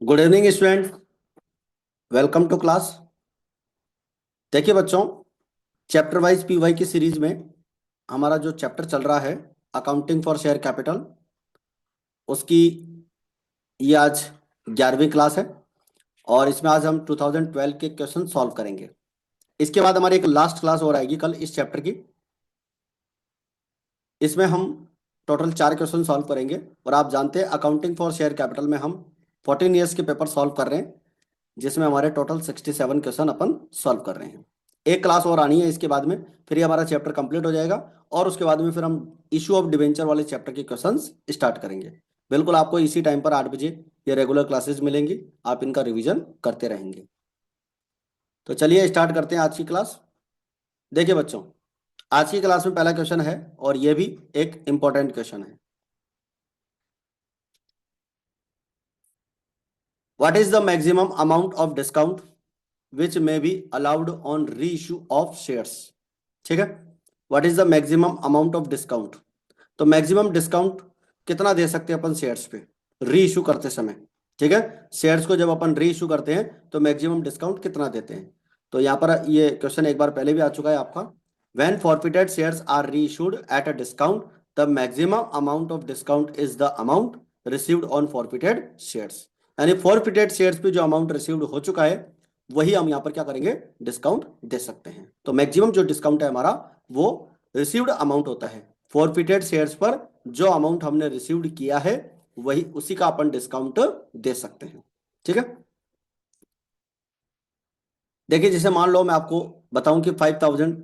Good evening student, welcome to class. देखिए बच्चों, chapter wise PY की सीरीज में हमारा जो चैप्टर चल रहा है अकाउंटिंग फॉर शेयर कैपिटल, उसकी ये आज 11वीं क्लास है और इसमें आज हम 2012 के क्वेश्चन सॉल्व करेंगे। इसके बाद हमारी एक लास्ट क्लास और आएगी कल इस चैप्टर की। इसमें हम टोटल 4 क्वेश्चन सॉल्व करेंगे और आप जानते हैं अकाउंटिंग फॉर शेयर कैपिटल में हम 14 ईयर्स के पेपर सॉल्व कर रहे हैं, जिसमें हमारे टोटल 67 क्वेश्चन अपन सॉल्व कर रहे हैं। एक क्लास और आनी है इसके बाद में, फिर ये हमारा चैप्टर कंप्लीट हो जाएगा और उसके बाद में फिर हम इशू ऑफ डिवेंचर वाले चैप्टर के क्वेश्चंस स्टार्ट करेंगे। बिल्कुल आपको इसी टाइम पर 8 बजे ये रेगुलर क्लासेस मिलेंगी, आप इनका रिवीजन करते रहेंगे। तो चलिए स्टार्ट करते हैं आज की क्लास। देखिए बच्चों, आज की क्लास में पहला क्वेश्चन है और ये भी एक इंपॉर्टेंट क्वेश्चन है। What is the maximum amount of discount which may be allowed on री इशू ऑफ शेयर्स। ठीक है, what is the maximum amount of discount. तो मैक्सिमम डिस्काउंट कितना दे सकते हैं अपन शेयर्स पे री इशू करते समय। ठीक है, शेयर्स को जब अपन री इशू करते हैं तो मैक्सिमम डिस्काउंट कितना देते हैं। तो यहाँ पर ये क्वेश्चन एक बार पहले भी आ चुका है आपका। व्हेन फॉरफिटेड शेयर्स आर री issued at a discount, the maximum amount of discount is the amount received on forfeited shares. यानी फॉरफिटेड शेयर्स पे जो अमाउंट रिसीव्ड हो चुका है वही हम यहाँ पर क्या करेंगे, डिस्काउंट दे सकते हैं। तो मैक्सिमम जो डिस्काउंट है हमारा वो रिसीव्ड अमाउंट होता है। फॉरफिटेड शेयर्स पर जो अमाउंट हमने रिसीव्ड किया है वही उसी का अपन डिस्काउंट दे सकते हैं। ठीक है, देखिए जैसे मान लो मैं आपको बताऊं कि 5,000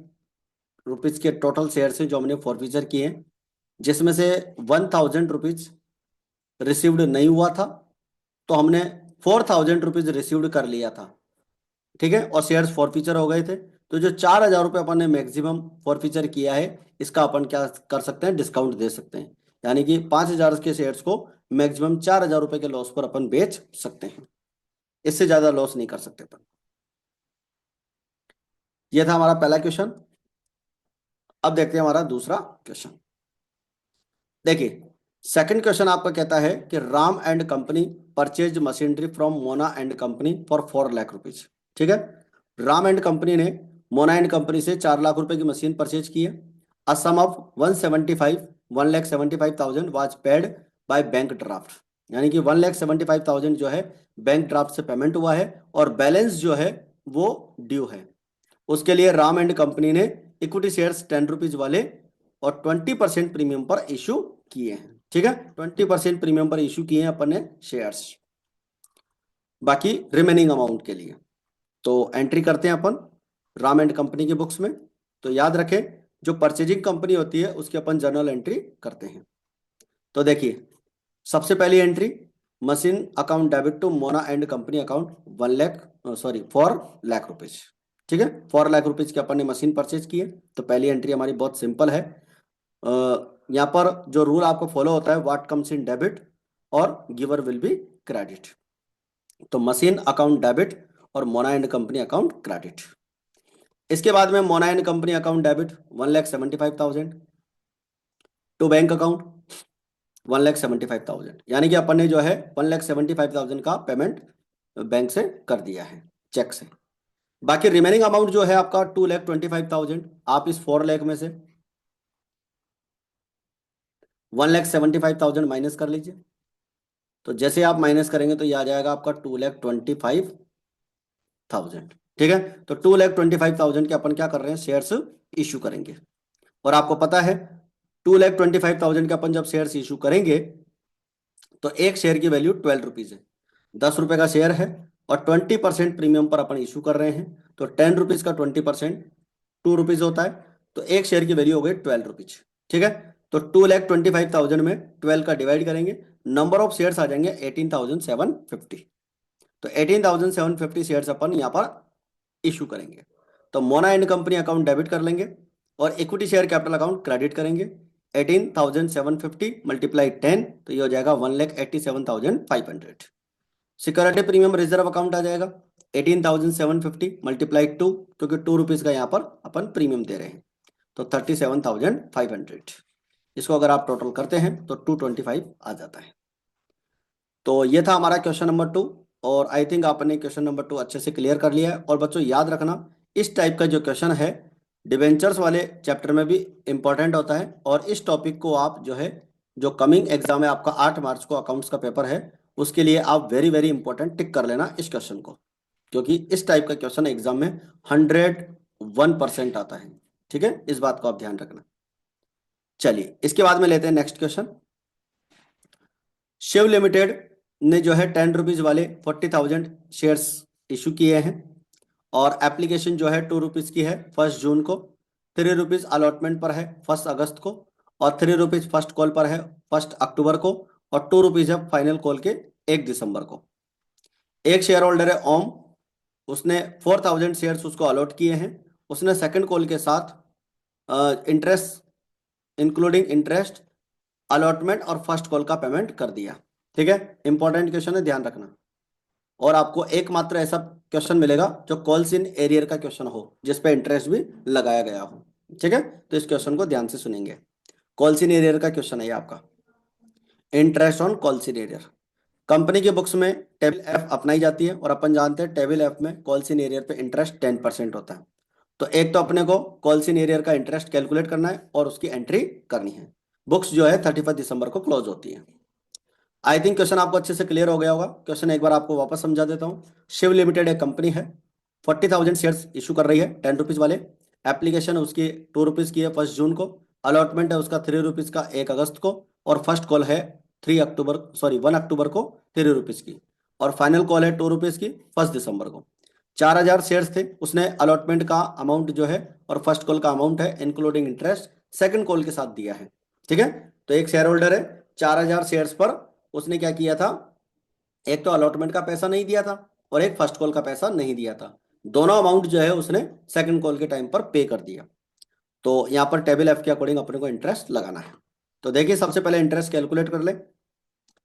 रुपीज के टोटल शेयर से जो हमने फॉरफिचर किए हैं, जिसमें से 1,000 रुपीज रिसीव्ड नहीं हुआ था, तो हमने 4,000 रुपीज रिसीव्ड कर लिया था। ठीक है, और शेयर्स फॉरफीचर हो गए थे। तो जो 4,000 रुपये अपन ने मैक्सिमम फॉरफीचर किया है, इसका अपन क्या कर सकते हैं, डिस्काउंट दे सकते हैं। यानी कि 5,000 के शेयर्स को मैक्सिमम 4,000 रुपये के लॉस पर अपन बेच सकते हैं, इससे ज्यादा लॉस नहीं कर सकते अपन। यह था हमारा पहला क्वेश्चन। अब देखते हैं हमारा दूसरा क्वेश्चन। देखिए, सेकंड क्वेश्चन आपका कहता है कि Ram and company purchase machinery from Mona and company for 4 lakh rupees. ठीक है, राम एंड कंपनी ने मोना एंड कंपनी से 4 लाख रुपए की मशीन परचेज की है। A sum of 1,75,000 was paid by bank draft. यानी कि 1,75,000 जो है बैंक ड्राफ्ट से पेमेंट हुआ है और बैलेंस जो है वो ड्यू है। उसके लिए राम एंड कंपनी ने इक्विटी शेयर्स 10 रुपीज वाले और 20% प्रीमियम पर इशू किए हैं। ठीक है, 20% प्रीमियम पर इशू किए हैं अपन ने शेयर्स, बाकी रिमेनिंग अमाउंट के लिए। तो एंट्री करते हैं अपन राम एंड कंपनी के बुक्स में। तो याद रखें, जो परचेजिंग कंपनी होती है उसकी अपन जर्नल एंट्री करते हैं। तो देखिए, सबसे पहली entry, machine account debit to Mona and company account 4 lakh rupees. ठीक है, 4 लाख रुपीज की अपन ने मशीन परचेज की है। तो पहली एंट्री हमारी बहुत सिंपल है। यहाँ पर जो रूल आपको फॉलो होता है, व्हाट कम्स इन डेबिट और गिवर विल बी क्रेडिट। तो मशीन अकाउंट डेबिट और Mona and company account credit. इसके बाद में Mona and company account debit 1,75,000 to bank account 1,75,000। यानी कि अपन ने जो है 1,75,000 का पेमेंट बैंक से कर दिया है, चेक से। बाकी रिमेनिंग अमाउंट जो है आपका 2,25,000, आप इस 4 लाख में से 1,75,000 माइनस कर लीजिए। तो जैसे आप माइनस करेंगे तो ये आ जाएगा आपका 2,25,000। ठीक है, तो 2,25,000 के अपन क्या कर रहे हैं, शेयर्स इशू करेंगे। और आपको पता है 2,25,000 के अपन जब शेयर्स इशू करेंगे तो एक शेयर की वैल्यू 12 रुपीज है। 10 रुपए का शेयर है और 20% प्रीमियम पर अपन इशू कर रहे हैं। तो 10 रुपीज का 20% 2 रुपीज होता है। तो एक शेयर की वैल्यू हो गई 12 रुपीज। ठीक है, तो 2,25,000 में 12 का डिवाइड करेंगे, नंबर ऑफ शेयर्स आ जाएंगे 18,750। तो 18,750 शेयर्स अपन यहाँ पर इशू करेंगे। तो Mona and company account debit कर लेंगे और equity share capital account credit करेंगे। 18,750 मल्टीप्लाई 10, तो ये हो जाएगा 1,87,500। सिक्योरिटी प्रीमियम रिजर्व अकाउंट आ जाएगा 18,750 मल्टीप्लाई 2, क्योंकि 2 रुपीज का यहाँ पर अपन प्रीमियम दे रहे हैं, तो 37,500। इसको अगर आप टोटल करते हैं तो 225 आ जाता है। तो ये था हमारा क्वेश्चन नंबर 2। और आई थिंक आपने क्वेश्चन नंबर 2 अच्छे से क्लियर कर लिया है। और बच्चों याद रखना, इस टाइप का जो क्वेश्चन है डिबेंचर्स वाले चैप्टर में भी इंपॉर्टेंट होता है। और इस टॉपिक को आप जो है, जो कमिंग एग्जाम है आपका 8 मार्च को अकाउंट्स का पेपर है, उसके लिए आप वेरी वेरी इंपॉर्टेंट टिक कर लेना इस क्वेश्चन को, क्योंकि इस टाइप का क्वेश्चन एग्जाम में 101% आता है। ठीक है, इस बात को आप ध्यान रखना। चलिए इसके बाद में लेते हैं नेक्स्ट क्वेश्चन। शिव लिमिटेड ने जो है 10 रुपीज वाले 40,000 शेयर्स इशू किए हैं, और एप्लीकेशन जो है 2 रुपीज की है 1 जून को, 3 रुपीज अलॉटमेंट पर है 1 अगस्त को, और 3 रुपीज फर्स्ट कॉल पर है 1 अक्टूबर को, और 2 रुपीज है फाइनल कॉल के 1 दिसंबर को। एक शेयर होल्डर है ओम, उसने 4,000 शेयर्स उसको अलॉट किए हैं। उसने सेकंड कॉल के साथ इंटरेस्ट इंक्लूडिंग इंटरेस्ट, अलॉटमेंट और फर्स्ट कॉल का पेमेंट कर दिया। ठीक है, इंपॉर्टेंट क्वेश्चन है, ध्यान रखना। और आपको एकमात्र ऐसा क्वेश्चन मिलेगा जो कॉल्स इन एरियर का क्वेश्चन हो, जिसपे इंटरेस्ट भी लगाया गया हो। ठीक है, तो इस क्वेश्चन को ध्यान से सुनेंगे। कॉल्स इन एरियर का क्वेश्चन है ये आपका, interest on calls in arrear. Company के बुक्स में टेबल एफ अपनाई जाती है, और अपन जानते हैं टेबल एफ में कॉल्स इन एरियर पे इंटरेस्ट 10% होता है। तो एक तो अपने को कॉल्स इन एरियर का इंटरेस्ट कैलकुलेट करना है और उसकी एंट्री करनी है। बुक्स जो है 31 दिसंबर को क्लोज होती है। आई थिंक क्वेश्चन आपको अच्छे से क्लियर हो गया होगा। क्वेश्चन एक बार आपको वापस समझा देता हूँ। शिव लिमिटेड एक कंपनी है, 40,000 शेयर्स इशू कर रही है 10 रुपीज वाले। एप्लीकेशन उसकी 2 रुपीज की है 1 जून को, अलॉटमेंट है उसका 3 रुपीज का 1 अगस्त को, और फर्स्ट कॉल है 1 अक्टूबर को 3 रुपीज की, और फाइनल कॉल है 2 रुपीज की 1 दिसंबर को। 4,000 शेयर्स थे, उसने अलॉटमेंट का अमाउंट जो है और फर्स्ट कॉल का अमाउंट है इंक्लूडिंग इंटरेस्ट सेकंड कॉल के साथ दिया है। ठीक है, तो एक शेयर होल्डर है, 4,000 शेयर्स पर उसने क्या किया था, एक तो अलॉटमेंट का पैसा नहीं दिया था और एक फर्स्ट कॉल का पैसा नहीं दिया था। दोनों अमाउंट जो है उसने सेकंड कॉल के टाइम पर पे कर दिया। तो यहाँ पर टेबल एफ के अकॉर्डिंग अपने को इंटरेस्ट लगाना है। तो देखिए सबसे पहले इंटरेस्ट कैलकुलेट कर ले,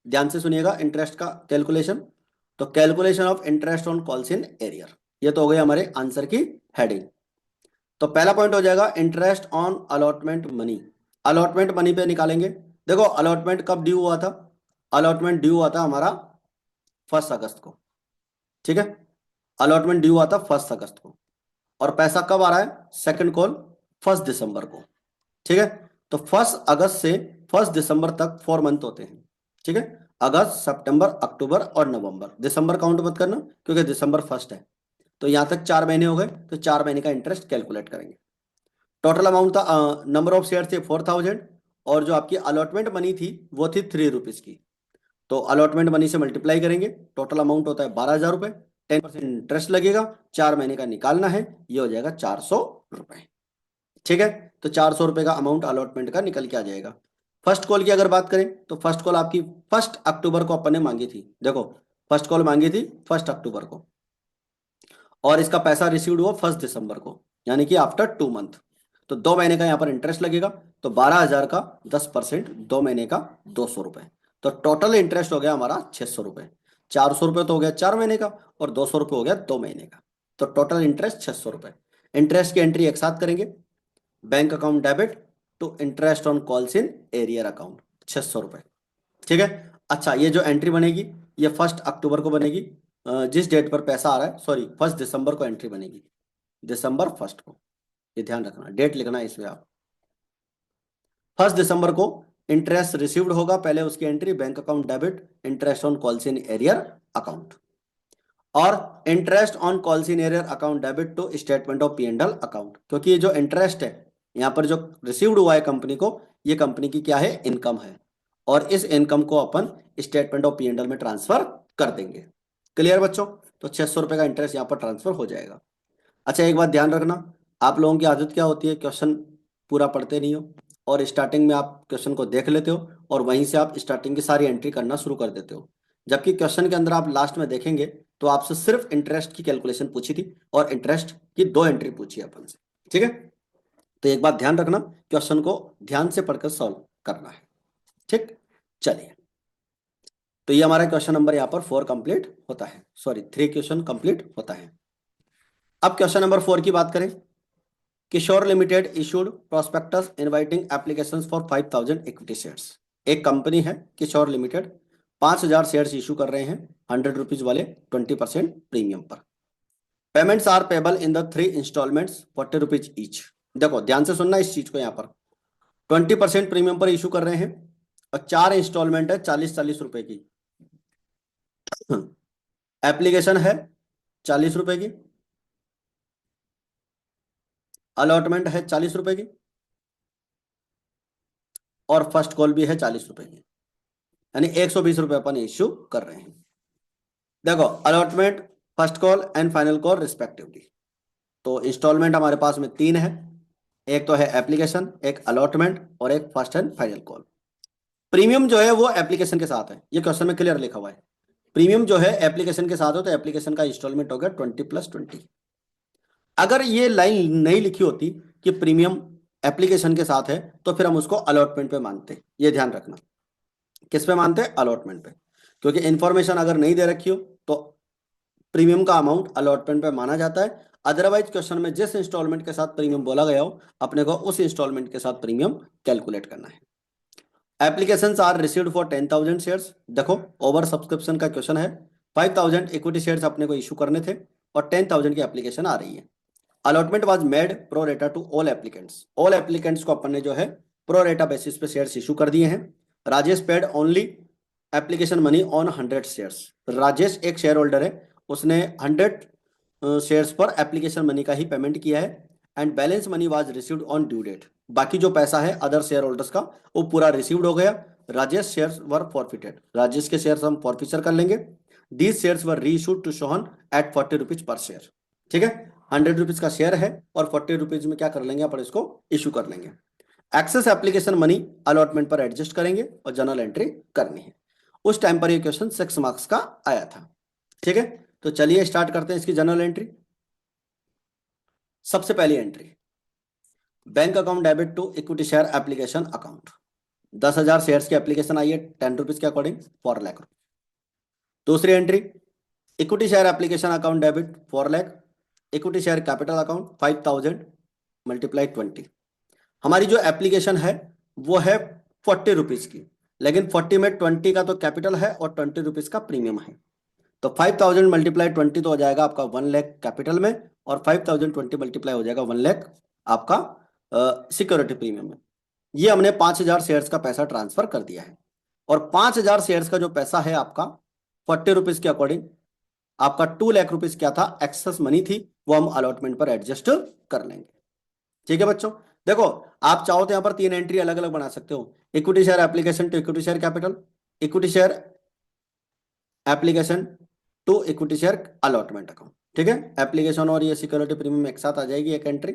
ध्यान से सुनिएगा इंटरेस्ट का कैलकुलेशन। तो calculation of interest on calls in arrear, ये तो हो गई हमारे आंसर की हेडिंग। तो पहला पॉइंट हो जाएगा interest on allotment money. Allotment money पे निकालेंगे। देखो अलॉटमेंट कब ड्यू हुआ था, अलॉटमेंट ड्यू हुआ था हमारा 1 अगस्त को। ठीक है, अलॉटमेंट ड्यू हुआ था 1 अगस्त को, और पैसा कब आ रहा है, सेकंड कॉल 1 दिसंबर को। ठीक है, तो 1 अगस्त से 1 दिसंबर तक 4 मंथ होते हैं। ठीक है, अगस्त सितंबर अक्टूबर और नवंबर, दिसंबर काउंट मत करना क्योंकि दिसंबर फर्स्ट है। तो यहां तक 4 महीने हो गए, तो 4 महीने का इंटरेस्ट कैलकुलेट करेंगे। टोटल अमाउंट था, नंबर ऑफ शेयर थे 4,000, और जो आपकी अलॉटमेंट मनी थी वो थी 3 रुपीज की। तो अलॉटमेंट मनी से मल्टीप्लाई करेंगे, टोटल अमाउंट होता है 12,000 रुपए, 10% इंटरेस्ट लगेगा, 4 महीने का निकालना है, ये हो जाएगा 400 रुपए। ठीक है, तो 400 रुपए का अमाउंट अलॉटमेंट का निकल के आ जाएगा। फर्स्ट कॉल की अगर बात करें तो फर्स्ट कॉल आपकी 1 अक्टूबर को अपन ने मांगी थी। देखो फर्स्ट कॉल मांगी थी 1 अक्टूबर को, और इसका पैसा रिसीव्ड हुआ 1 दिसंबर को, यानी कि आफ्टर 2 मंथ। तो 2 महीने का यहाँ पर इंटरेस्ट लगेगा, तो 12,000 का 10%, 2 महीने का 200 रुपए। तो टोटल इंटरेस्ट हो गया हमारा 600 रुपए। 400 रुपए तो हो गया 4 महीने का, और 200 रुपए हो गया 2 महीने का। तो टोटल इंटरेस्ट 600 रुपए। इंटरेस्ट की एंट्री एक साथ करेंगे, bank account debit to interest on calls in arrear account 600 रुपए। ठीक है, अच्छा ये जो एंट्री बनेगी ये 1 अक्टूबर को बनेगी, जिस डेट पर पैसा आ रहा है, सॉरी 1 दिसंबर को एंट्री बनेगी, दिसंबर फर्स्ट को। ये ध्यान रखना, डेट लिखना है इसमें आप। 1 दिसंबर को इंटरेस्ट रिसीव्ड होगा, पहले उसकी entry bank account debit interest on calls in arrear account, और interest on calls in arrear account debit to statement of P and L account. क्योंकि ये जो इंटरेस्ट है यहाँ पर जो रिसीव्ड हुआ है कंपनी को, ये कंपनी की क्या है, इनकम है, और इस इनकम को अपन statement of P and L में ट्रांसफर कर देंगे। क्लियर बच्चों, तो 600 रुपए का इंटरेस्ट यहाँ पर ट्रांसफर हो जाएगा। अच्छा एक बात ध्यान रखना, आप लोगों की आदत क्या होती है, क्वेश्चन पूरा पढ़ते नहीं हो, और स्टार्टिंग में आप क्वेश्चन को देख लेते हो और वहीं से आप स्टार्टिंग की सारी एंट्री करना शुरू कर देते हो। जबकि क्वेश्चन के अंदर आप लास्ट में देखेंगे तो आपसे सिर्फ इंटरेस्ट की कैलकुलेशन पूछी थी, और इंटरेस्ट की 2 एंट्री पूछी है अपन से। ठीक है, तो एक बात ध्यान रखना, क्वेश्चन को ध्यान से पढ़कर सॉल्व करना है। ठीक, चलिए, तो ये हमारा क्वेश्चन नंबर यहाँ पर 4 कंप्लीट होता है, सॉरी 3 क्वेश्चन कंप्लीट होता है। अब क्वेश्चन नंबर 4 की बात करें। Kishore Limited issued prospectus inviting applications for 5,000 equity shares. एक कंपनी है किशोर लिमिटेड, 5,000 शेयर्स इशू कर रहे हैं 100 रुपीज वाले 20% प्रीमियम पर। Payments are payable in the 3 instalments 40 rupees each. देखो ध्यान से सुनना इस चीज को, यहाँ पर 20% प्रीमियम पर इशू कर रहे हैं और 4 इंस्टॉलमेंट है 40-40 रुपए की। एप्लीकेशन है 40 रुपए की, अलॉटमेंट है 40 रुपए की, और फर्स्ट कॉल भी है 40 रुपए की, यानी 120 रुपए अपन इश्यू कर रहे हैं। देखो allotment, first call and final call respectively. तो इंस्टॉलमेंट हमारे पास में 3 है, एक तो है एप्लीकेशन, एक अलॉटमेंट और एक first and final call. Premium जो है वो एप्लीकेशन के साथ है, ये क्वेश्चन में क्लियर लिखा हुआ है। प्रीमियम जो है एप्लीकेशन के साथ हो तो एप्लीकेशन का इंस्टॉलमेंट हो गया 20+20। अगर ये लाइन नहीं लिखी होती कि प्रीमियम एप्लीकेशन के साथ है तो फिर हम उसको अलॉटमेंट पे मानते, ये ध्यान रखना। किस पे मानते हैं? अलॉटमेंट पे, क्योंकि इंफॉर्मेशन अगर नहीं दे रखी हो तो प्रीमियम का अमाउंट अलॉटमेंट पे माना जाता है। अदरवाइज क्वेश्चन में जिस इंस्टॉलमेंट के साथ प्रीमियम बोला गया हो अपने को उस इंस्टॉलमेंट के साथ प्रीमियम कैलकुलेट करना है। Applications are received for 10,000 shares. देखो ओवर सब्सक्रिप्शन का क्वेश्चन है, 5,000 इक्विटी शेयर्स अपने को इशू करने थे और 10,000 की एप्लीकेशन आ रही है। Allotment was made pro rata to all applicants. All applicants को अपन ने जो है प्रो रेटा बेसिस पे शेयर्स इशू कर दिए हैं। Rajesh paid only application money on 100 shares. Rajesh एक शेयर होल्डर है, उसने 100 शेयर्स पर एप्लीकेशन मनी का ही पेमेंट किया है। And balance money was received on due date. बाकी जो पैसा है अदर शेयर होल्डर्स का वो पूरा रिसीव्ड हो गया। Rajesh shares were forfeited. Rajesh के शेयर्स हम फॉरफिचर कर लेंगे। These shares were reissued to Sohan at 40 rupees per share. ठीक है, 100 रुपीज का शेयर है और 40 रुपीज में क्या कर लेंगे अपन, इसको इशू कर लेंगे। एक्सेस एप्लीकेशन मनी अलॉटमेंट पर एडजस्ट करेंगे और जनरल एंट्री करनी है। उस टाइम पर ये क्वेश्चन 6 मार्क्स का आया था। ठीक है, तो चलिए स्टार्ट करते हैं इसकी जनरल एंट्री। सबसे पहली entry, bank account debit to equity share application account. 10,000 shares की एप्लीकेशन आई है 10 रुपीज के अकॉर्डिंग 4 लाख। दूसरी entry, equity share application account debit 4 lakh, equity share capital account 5,000 multiply 20। हमारी जो एप्लीकेशन है वो है 40 रुपीज की, लेकिन 40 में 20 का तो कैपिटल है और 20 रुपीज का प्रीमियम है। तो 5,000 मल्टीप्लाई 20 तो हो जाएगा आपका 1 लाख कैपिटल में, और 5,020 मल्टीप्लाई हो जाएगा 1 लाख आपका सिक्योरिटी प्रीमियम में। ये हमने 5,000 शेयर्स का पैसा ट्रांसफर कर दिया है। और 5,000 शेयर्स का जो पैसा है आपका 40 रुपीज के अकॉर्डिंग, आपका 2 लाख रुपीज क्या था, एक्सेस मनी थी, वो हम अलॉटमेंट पर एडजस्ट कर लेंगे। ठीक है बच्चों, देखो आप चाहो तो यहां पर 3 एंट्री अलग अलग बना सकते हो। Equity share application to equity share capital, equity share application to equity share allotment account. ठीक है, एप्लीकेशन और ये सिक्योरिटी प्रीमियम एक साथ आ जाएगी एक एंट्री,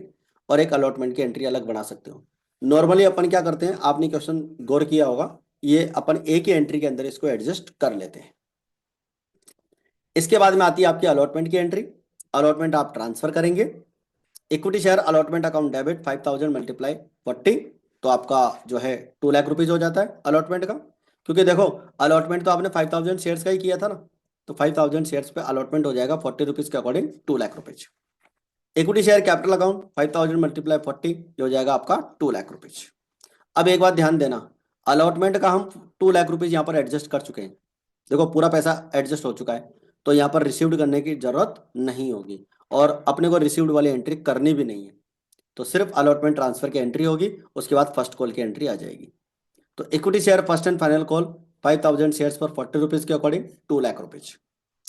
और एक अलॉटमेंट की एंट्री अलग बना सकते हो। नॉर्मली अपन क्या करते हैं, आपने क्वेश्चन गौर किया होगा, ये अपन एक ही एंट्री के अंदर इसको एडजस्ट कर लेते हैं। इसके बाद में आती है आपकी अलॉटमेंट की एंट्री। अलॉटमेंट आप ट्रांसफर करेंगे। Equity share allotment account debit 5,000 multiply 40, तो आपका जो है 2 लाख रुपीज हो जाता है अलॉटमेंट का। क्योंकि देखो अलॉटमेंट तो आपने 5,000 शेयर्स का ही किया था ना, तो 5,000 शेयर्स पे अलॉटमेंट हो जाएगा 40 रुपीज के according 2 lakh rupees. Equity share capital account 5,000 multiply 40, ये हो जाएगा आपका 2 लाख रुपीज। अब एक बात ध्यान देना, अलॉटमेंट का हम 2 लाख रुपीज यहाँ पर एडजस्ट कर चुके हैं। देखो पूरा पैसा एडजस्ट हो चुका है, तो यहाँ पर रिसीव्ड करने की जरूरत नहीं होगी और अपने को रिसीव्ड वाली एंट्री करनी भी नहीं है। तो सिर्फ अलॉटमेंट ट्रांसफर की एंट्री होगी, उसके बाद फर्स्ट कॉल की एंट्री आ जाएगी। तो equity share first and final call 5,000 shares पर 40 रुपीज के according 2 lakh rupees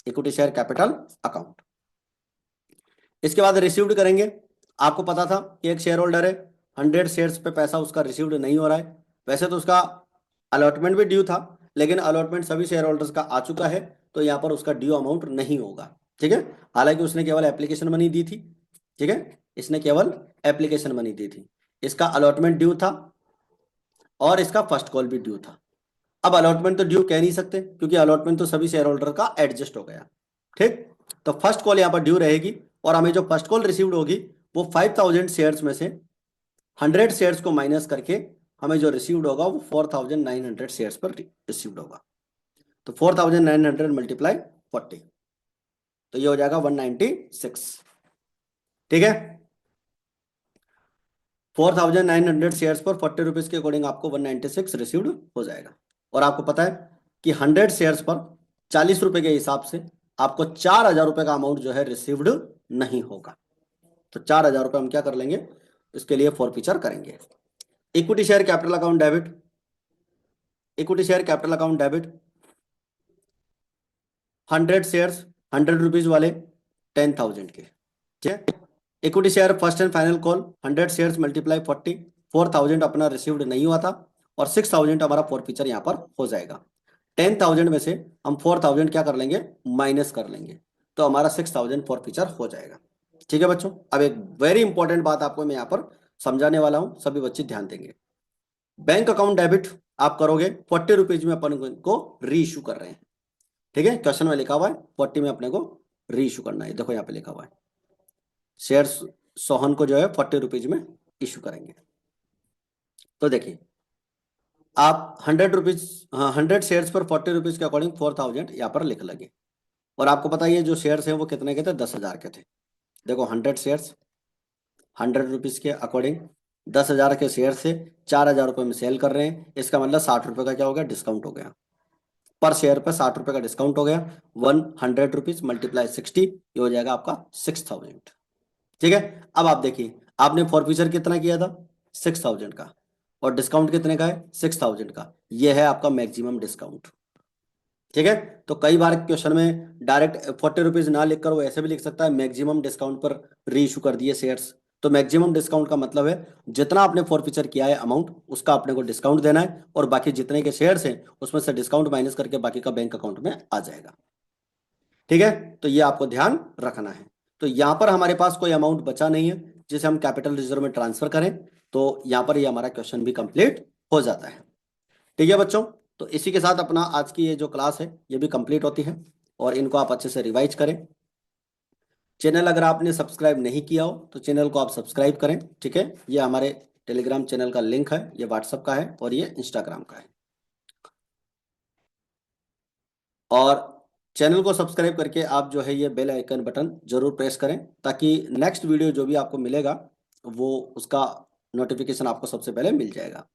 equity share capital account. इसके बाद रिसीव्ड करेंगे। आपको पता था कि एक शेयर होल्डर है, 100 शेयर्स पे पैसा उसका रिसीव्ड नहीं हो रहा है। वैसे तो उसका अलॉटमेंट भी ड्यू था, लेकिन अलॉटमेंट सभी शेयर होल्डर्स का आ चुका है, तो यहाँ पर उसका ड्यू अमाउंट नहीं होगा। ठीक है, हालांकि उसने केवल एप्लीकेशन मनी दी थी। ठीक है, इसने केवल एप्लीकेशन मनी दी थी, इसका अलॉटमेंट ड्यू था और इसका फर्स्ट कॉल भी ड्यू था। अब अलॉटमेंट तो ड्यू कह नहीं सकते क्योंकि अलॉटमेंट तो सभी शेयर होल्डर का एडजस्ट हो गया। ठीक, तो फर्स्ट कॉल यहाँ पर ड्यू रहेगी और हमें जो फर्स्ट कॉल रिसीव्ड होगी वो 5,000 शेयर्स में से 100 शेयर्स को माइनस करके हमें जो रिसीव्ड होगा वो 4,900 शेयर्स पर रिसीव्ड होगा। तो 4,900 मल्टीप्लाई 40, तो ये हो जाएगा 196। ठीक है, 4,900 शेयर्स पर 40 रुपीज के अकॉर्डिंग आपको 196 रिसीव्ड हो जाएगा। और आपको पता है कि 100 शेयर्स पर 40 रुपए के हिसाब से आपको 4,000 रुपए का अमाउंट जो है रिसीव्ड नहीं होगा। तो 4,000 रुपए हम क्या कर लेंगे, इसके लिए फॉरफीचर करेंगे। Equity share capital account debit, equity share capital account debit 100 shares 100 rupees वाले 10,000 के, ठीक है। Equity share first and final call 100 shares multiply 40, 4,000 अपना रिसीव्ड नहीं हुआ था और 6,000 हमारा फॉरफीचर यहाँ पर हो जाएगा। 10,000 में से हम 4,000 क्या कर लेंगे, माइनस कर लेंगे, तो हमारा 6,000 फॉरफीचर हो जाएगा। ठीक है बच्चों, अब एक वेरी इंपॉर्टेंट बात आपको मैं यहाँ पर समझाने वाला हूँ, सभी बच्चे ध्यान देंगे। बैंक अकाउंट डेबिट आप करोगे 40 रुपीज में अपन को री इशू कर रहे हैं, ठीक है। क्वेश्चन में लिखा हुआ है 40 में अपने को री इशू करना है, देखो यहाँ पे लिखा हुआ है शेयर्स सोहन को जो है 40 रुपीज में इशू करेंगे। तो देखिए आप 100 रुपीज, हाँ 100 शेयर्स पर 40 रुपीज के अकॉर्डिंग 4,000 यहाँ पर लिख लगे। और आपको पता है ये जो शेयर्स हैं वो कितने के थे, 10,000 के थे। देखो 100 शेयर्स 100 रुपीज के अकॉर्डिंग 10,000 के शेयर से 4,000 रुपये में सेल कर रहे हैं, इसका मतलब 60 रुपये का क्या हो गया, डिस्काउंट हो गया। पर शेयर पर 60 रुपये का डिस्काउंट हो गया, 100 रुपीज मल्टीप्लाई 60, ये हो जाएगा आपका 6,000। ठीक है। अब आप देखिए आपने फॉरफीचर कितना किया था, 6,000 का, और डिस्काउंट कितने का है, 6,000 का। ये है आपका मैक्सिमम डिस्काउंट। ठीक है। तो कई बार क्वेश्चन में डायरेक्ट 40 रुपीज ना लिखकर वो ऐसे भी लिख सकता है मैक्सिमम डिस्काउंट पर री इशू कर दिए शेयर्स। तो मैक्सिमम डिस्काउंट का मतलब है जितना आपने फॉरफीचर किया है अमाउंट उसका अपने को डिस्काउंट देना है, और बाकी जितने के शेयर्स हैं उसमें से डिस्काउंट माइनस करके बाकी का बैंक अकाउंट में आ जाएगा। ठीक है, तो ये आपको ध्यान रखना है। तो यहाँ पर हमारे पास कोई अमाउंट बचा नहीं है जिसे हम कैपिटल रिजर्व में ट्रांसफर करें, तो यहाँ पर ये हमारा क्वेश्चन भी कंप्लीट हो जाता है। ठीक है बच्चों, तो इसी के साथ अपना आज की ये जो क्लास है ये भी कंप्लीट होती है, और इनको आप अच्छे से रिवाइज करें। चैनल अगर आपने सब्सक्राइब नहीं किया हो तो चैनल को आप सब्सक्राइब करें। ठीक है, ये हमारे टेलीग्राम चैनल का लिंक है, ये व्हाट्सअप का है और ये इंस्टाग्राम का है। और चैनल को सब्सक्राइब करके आप जो है ये बेल आइकन बटन जरूर प्रेस करें, ताकि नेक्स्ट वीडियो जो भी आपको मिलेगा वो उसका नोटिफिकेशन आपको सबसे पहले मिल जाएगा।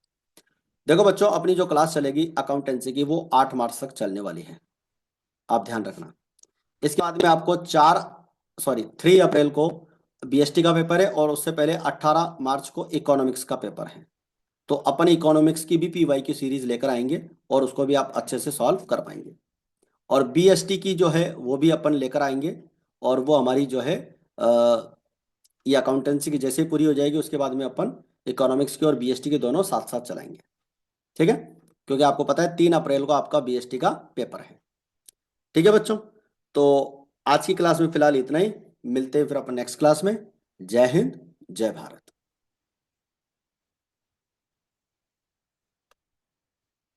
देखो बच्चों, अपनी जो क्लास चलेगी अकाउंटेंसी की वो 8 मार्च तक चलने वाली है, आप ध्यान रखना। इसके बाद में आपको 3 अप्रैल को बीएसटी का पेपर है, और उससे पहले 18 मार्च को इकोनॉमिक्स का पेपर है। तो अपन इकोनॉमिक्स की भी पीवाई की सीरीज लेकर आएंगे और उसको भी आप अच्छे से सॉल्व कर पाएंगे। और बीएसटी की जो है वो भी अपन लेकर आएंगे, और वो हमारी जो है ये अकाउंटेंसी की जैसे ही पूरी हो जाएगी उसके बाद में अपन इकोनॉमिक्स की और बीएसटी के दोनों साथ साथ चलाएंगे। ठीक है, क्योंकि आपको पता है 3 अप्रैल को आपका बीएसटी का पेपर है। ठीक है बच्चों, तो आज की क्लास में फिलहाल इतना ही, मिलते हैं फिर अपन नेक्स्ट क्लास में। जय हिंद, जय भारत।